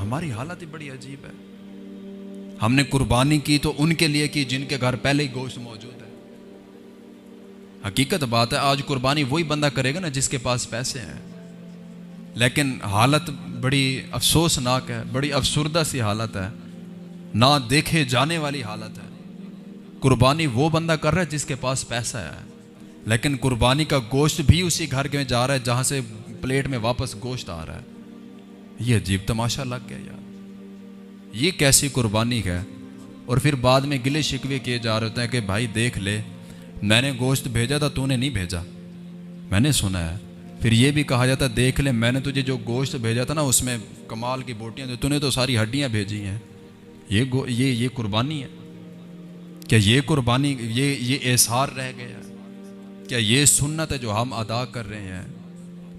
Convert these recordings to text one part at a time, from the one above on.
हमारी हालत ही बड़ी अजीब है। हमने कुर्बानी की तो उनके लिए की जिनके घर पहले ही गोश्त मौजूद है। हकीकत बात है, आज कुर्बानी वही बंदा करेगा ना जिसके पास पैसे हैं। लेकिन हालत बड़ी अफसोसनाक है, बड़ी अफसुर्दा सी हालत है, ना देखे जाने वाली हालत है। कुर्बानी वो बंदा कर रहा है जिसके पास पैसा है, लेकिन कुर्बानी का गोश्त भी उसी घर में जा रहा है जहां से प्लेट में वापस गोश्त आ रहा है। ये अजीब तमाशा लग गया यार, ये कैसी कुर्बानी है। और फिर बाद में गिले शिकवे किए जा रहे होते हैं कि भाई देख ले, मैंने गोश्त भेजा था, तूने नहीं भेजा, मैंने सुना है। फिर ये भी कहा जाता है, देख ले मैंने तुझे जो गोश्त भेजा था ना उसमें कमाल की बोटियां थी, तूने तो सारी हड्डियां भेजी हैं। ये कुर्बानी है क्या? ये कुर्बानी, ये एहसार रह गया क्या? ये सुन्नत है जो हम अदा कर रहे हैं?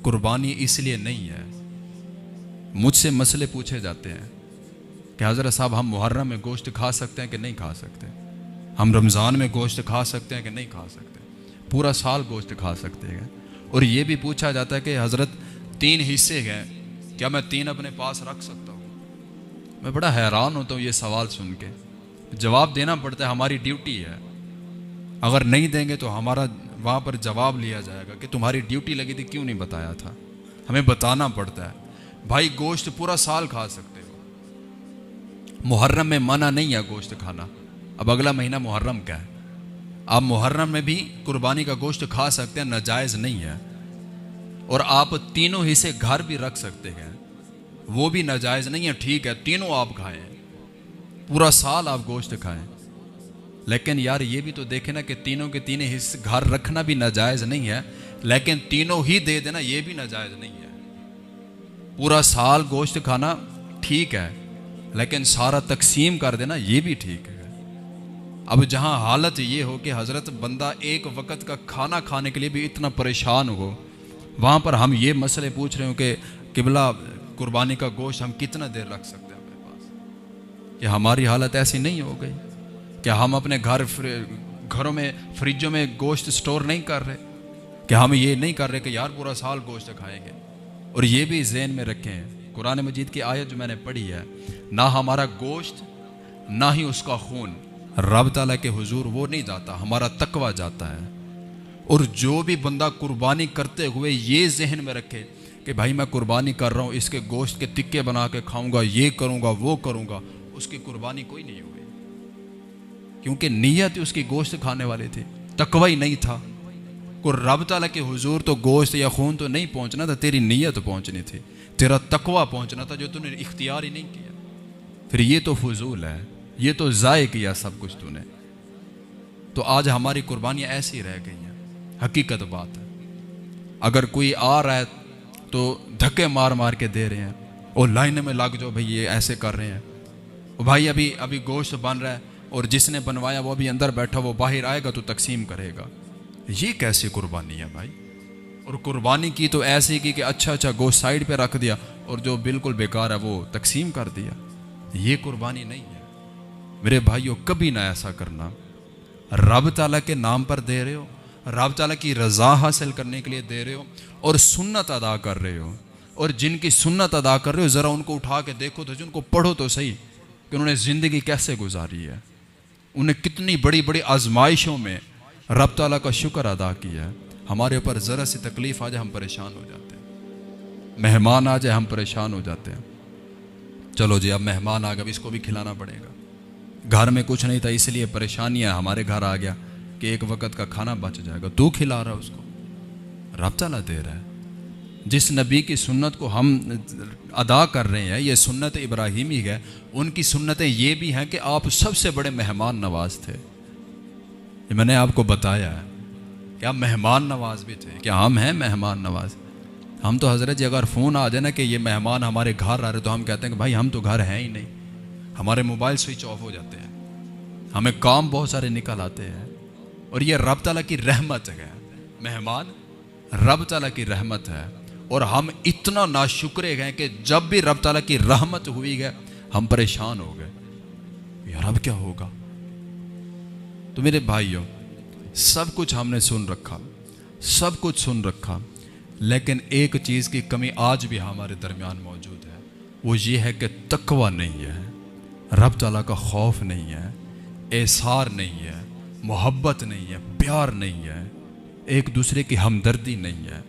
कुर्बानी इसलिए नहीं है। मुझसे मसले पूछे जाते हैं कि हज़रत साहब हम मुहर्रम में गोश्त खा सकते हैं कि नहीं खा सकते, हम रमज़ान में गोश्त खा सकते हैं कि नहीं खा सकते, पूरा साल गोश्त खा सकते हैं। और ये भी पूछा जाता है कि हज़रत 3 हिस्से हैं, क्या मैं 3 अपने पास रख सकता हूँ? मैं बड़ा हैरान होता हूँ ये सवाल सुन के। जवाब देना पड़ता है, हमारी ड्यूटी है। अगर नहीं देंगे तो हमारा वहाँ पर जवाब लिया जाएगा कि तुम्हारी ड्यूटी लगी थी, क्यों नहीं बताया था। हमें बताना पड़ता है। भाई गोश्त पूरा साल खा सकते हो, मुहर्रम में मना नहीं है गोश्त खाना। अब अगला महीना मुहर्रम का है, आप मुहर्रम में भी कुर्बानी का गोश्त खा सकते हैं, नाजायज़ नहीं है। और आप तीनों हिस्से घर भी रख सकते हैं, वो भी नाजायज़ नहीं है। ठीक है, तीनों आप खाएं, पूरा साल आप गोश्त खाएं, लेकिन यार ये भी तो देखें ना कि तीनों के तीनों हिस्से घर रखना भी नाजायज़ नहीं है, लेकिन तीनों ही दे देना ये भी नाजायज़ नहीं है। पूरा साल गोश्त खाना ठीक है, लेकिन सारा तकसीम कर देना ये भी ठीक है। अब जहाँ हालत ये हो कि हज़रत बंदा एक वक्त का खाना खाने के लिए भी इतना परेशान हो, वहाँ पर हम ये मसले पूछ रहे हो कि किबला कुर्बानी का गोश्त हम कितना देर रख सकते हैं अपने पास? कि हमारी हालत ऐसी नहीं हो गई? क्या हम अपने घरों में फ्रिजों में गोश्त स्टोर नहीं कर रहे? कि हम ये नहीं कर रहे कि यार पूरा साल गोश्त खाएंगे? और ये भी ज़हन में रखें, कुरान मजीद की आयत जो मैंने पढ़ी है, ना हमारा गोश्त ना ही उसका खून रब ताला के हुजूर वो नहीं जाता, हमारा तकवा जाता है। और जो भी बंदा कुर्बानी करते हुए ये जहन में रखे कि भाई मैं कुर्बानी कर रहा हूँ, इसके गोश्त के टिक्के बना के खाऊंगा, ये करूँगा वो करूँगा, उसकी कुर्बानी कोई नहीं हुई। क्योंकि नीयत उसकी गोश्त खाने वाली थी, तकवा ही नहीं था। को रब ताला के हुजूर तो गोश्त या खून तो नहीं पहुँचना था, तेरी नीयत पहुँचनी थी, तेरा तकवा पहुँचना था, जो तूने इख्तियार ही नहीं किया। फिर ये तो फजूल है, ये तो ज़ाय किया सब कुछ तूने। तो आज हमारी कुर्बानियाँ ऐसी रह गई हैं। हकीकत बात है, अगर कोई आ रहा है तो धक्के मार मार के दे रहे हैं, और लाइन में लग जाओ भाई, ये ऐसे कर रहे हैं। वो भाई अभी गोश्त बन रहा है और जिसने बनवाया वो अभी अंदर बैठा, वो बाहर आएगा तो तकसीम करेगा। ये कैसी कुर्बानी है भाई? और कुर्बानी की तो ऐसे की कि अच्छा गोश्त साइड पे रख दिया और जो बिल्कुल बेकार है वो तकसीम कर दिया। ये कुर्बानी नहीं है मेरे भाइयों, कभी ना ऐसा करना। रब ताला के नाम पर दे रहे हो, रब ताला की रज़ा हासिल करने के लिए दे रहे हो, और सुन्नत अदा कर रहे हो। और जिनकी सुन्नत अदा कर रहे हो, ज़रा उनको उठा के देखो तो, उनको पढ़ो तो सही कि उन्होंने ज़िंदगी कैसे गुजारी है, उन्हें कितनी बड़ी बड़ी आजमाइशों में रब ताला का शुक्र अदा किया है। हमारे ऊपर ज़रा सी तकलीफ़ आ जाए हम परेशान हो जाते हैं, मेहमान आ जाए हम परेशान हो जाते हैं। चलो जी अब मेहमान आ गए, इसको भी खिलाना पड़ेगा। घर में कुछ नहीं था इसलिए परेशानियाँ हमारे घर आ गया कि एक वक्त का खाना बच जाएगा, तू खिला रहा उसको, रब ताला दे रहा है। जिस नबी की सुन्नत को हम अदा कर रहे हैं, ये सुन्नत इब्राहीमी है, उनकी सुन्नतें ये भी हैं कि आप सबसे बड़े मेहमान नवाज थे। ये मैंने आपको बताया है कि आप मेहमान नवाज भी थे। क्या हम हैं मेहमान नवाज? हम तो हज़रत जी अगर फ़ोन आ जाए ना कि ये मेहमान हमारे घर आ रहे, तो हम कहते हैं कि भाई हम तो घर हैं ही नहीं, हमारे मोबाइल स्विच ऑफ हो जाते हैं, हमें काम बहुत सारे निकल आते हैं। और ये रब ताला की रहमत है, मेहमान रब ताला की रहमत है। और हम इतना नाशुक्रे गए कि जब भी रब ताला की रहमत हुई गए हम परेशान हो गए, यार अब क्या होगा। तो मेरे भाइयों, सब कुछ हमने सुन रखा, सब कुछ सुन रखा, लेकिन एक चीज़ की कमी आज भी हमारे दरमियान मौजूद है, वो ये है कि तकवा नहीं है, रब ताला का खौफ नहीं है, एसार नहीं है, मोहब्बत नहीं है, प्यार नहीं है, एक दूसरे की हमदर्दी नहीं है।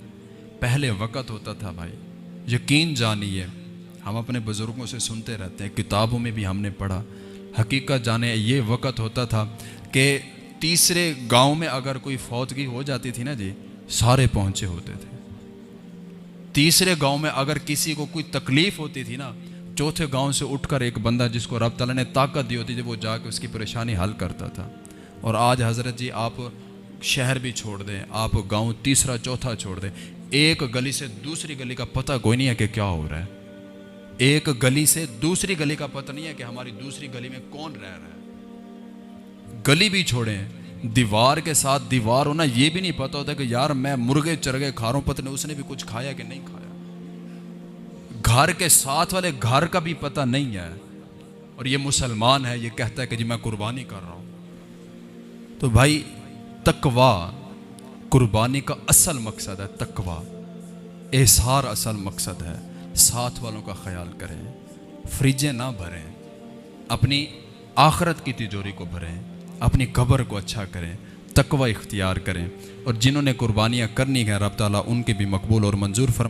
पहले वक़्त होता था भाई, यकीन जानिए, हम अपने बुज़ुर्गों से सुनते रहते हैं, किताबों में भी हमने पढ़ा, हकीकत जाने ये वक़्त होता था कि तीसरे गांव में अगर कोई फौतगी हो जाती थी ना जी, सारे पहुंचे होते थे। तीसरे गांव में अगर किसी को कोई तकलीफ होती थी ना, चौथे गांव से उठकर एक बंदा जिसको रब ताला ने ताकत दी होती थी, वो जाके उसकी परेशानी हल करता था। और आज हज़रत जी आप शहर भी छोड़ दें, आप गांव तीसरा चौथा छोड़ दें, एक गली से दूसरी गली का पता कोई नहीं है कि क्या हो रहा है। एक गली से दूसरी गली का पता नहीं है कि हमारी दूसरी गली में कौन रह रहा है। गली भी छोड़ें, दीवार के साथ दीवार होना ये भी नहीं पता होता कि यार मैं मुर्गे चरगे खा रहा हूं, पता नहीं उसने भी कुछ खाया कि नहीं खाया। घर के साथ वाले घर का भी पता नहीं है, और ये मुसलमान है, ये कहता है कि जी मैं कुर्बानी कर रहा हूं। तो भाई तकवा कुर्बानी का असल मकसद है, तकवा एसार असल मकसद है। साथ वालों का ख्याल करें, फ्रिजें ना भरें, अपनी आखरत की तिजोरी को भरें, अपनी कब्र को अच्छा करें, तकवा इख्तियार करें। और जिन्होंने कुर्बानियाँ करनी है रब ताला उनके भी मकबूल और मंजूर फरमा।